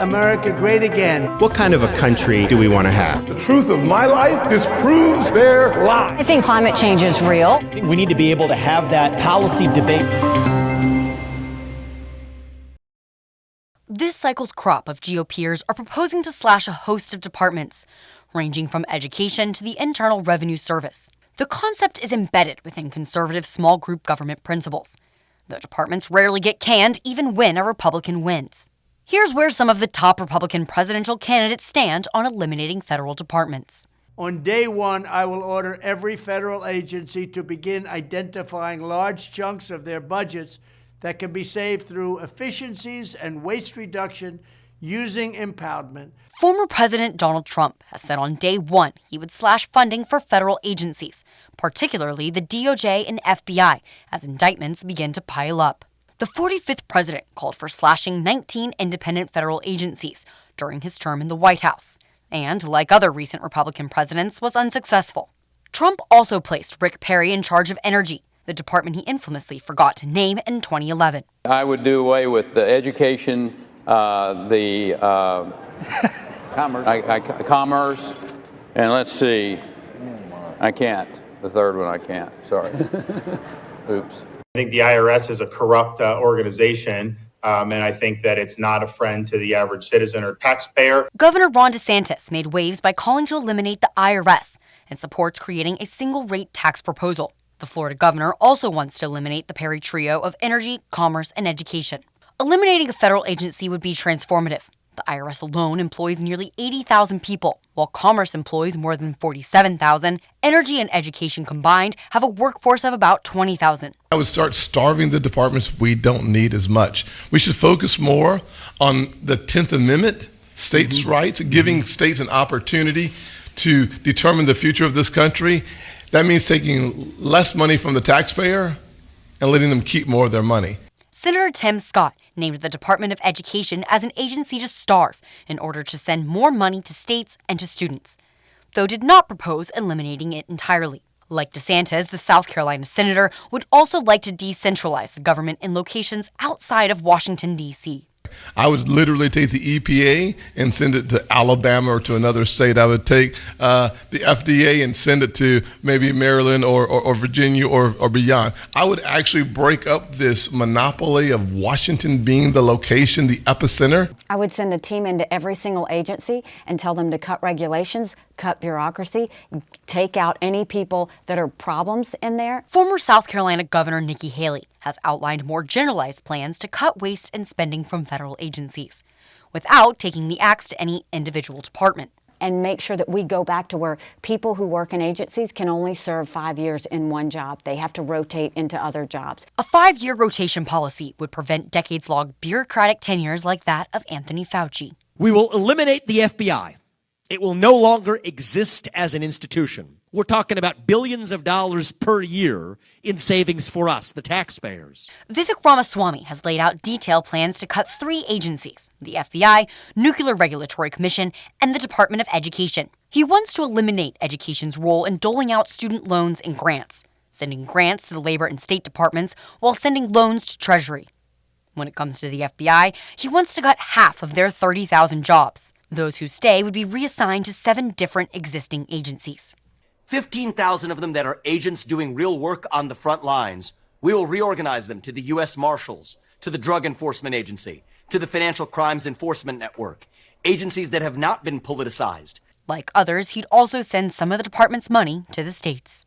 America great again. What kind of a country do we want to have? The truth of my life disproves their lie. I think climate change is real. We need to be able to have that policy debate. This cycle's crop of GOPers are proposing to slash a host of departments, ranging from education to the Internal Revenue Service. The concept is embedded within conservative small group government principles. The departments rarely get canned even when a Republican wins. Here's where some of the top Republican presidential candidates stand on eliminating federal departments. On day one, I will order every federal agency to begin identifying large chunks of their budgets that can be saved through efficiencies and waste reduction using impoundment. Former President Donald Trump has said on day one he would slash funding for federal agencies, particularly the DOJ and FBI, as indictments begin to pile up. The 45th president called for slashing 19 independent federal agencies during his term in the White House, and, like other recent Republican presidents, was unsuccessful. Trump also placed Rick Perry in charge of energy, the department he infamously forgot to name in 2011. I would do away with the education, commerce, and let's see, I can't. The third one I can't, sorry. Oops. I think the IRS is a corrupt organization, and I think that it's not a friend to the average citizen or taxpayer. Governor Ron DeSantis made waves by calling to eliminate the IRS and supports creating a single-rate tax proposal. The Florida governor also wants to eliminate the Perry trio of energy, commerce, and education. Eliminating a federal agency would be transformative. The IRS alone employs nearly 80,000 people, while commerce employs more than 47,000. Energy and education combined have a workforce of about 20,000. I would start starving the departments we don't need as much. We should focus more on the 10th Amendment, states' rights, giving states an opportunity to determine the future of this country. That means taking less money from the taxpayer and letting them keep more of their money. Senator Tim Scott named the Department of Education as an agency to starve in order to send more money to states and to students, though did not propose eliminating it entirely. Like DeSantis, the South Carolina senator would also like to decentralize the government in locations outside of Washington, D.C. I would literally take the EPA and send it to Alabama or to another state. I would take the FDA and send it to maybe Maryland or Virginia or beyond. I would actually break up this monopoly of Washington being the location, the epicenter. I would send a team into every single agency and tell them to cut regulations, cut bureaucracy, take out any people that are problems in there. Former South Carolina Governor Nikki Haley has outlined more generalized plans to cut waste and spending from federal agencies, without taking the axe to any individual department. And make sure that we go back to where people who work in agencies can only serve 5 years in one job. They have to rotate into other jobs. A 5-year rotation policy would prevent decades-long bureaucratic tenures like that of Anthony Fauci. We will eliminate the FBI. It will no longer exist as an institution. We're talking about billions of dollars per year in savings for us, the taxpayers. Vivek Ramaswamy has laid out detailed plans to cut 3 agencies: the FBI, Nuclear Regulatory Commission, and the Department of Education. He wants to eliminate education's role in doling out student loans and grants, sending grants to the Labor and State Departments while sending loans to Treasury. When it comes to the FBI, he wants to cut half of their 30,000 jobs. Those who stay would be reassigned to 7 different existing agencies. 15,000 of them that are agents doing real work on the front lines. We will reorganize them to the U.S. Marshals, to the Drug Enforcement Agency, to the Financial Crimes Enforcement Network, agencies that have not been politicized. Like others, he'd also send some of the department's money to the states.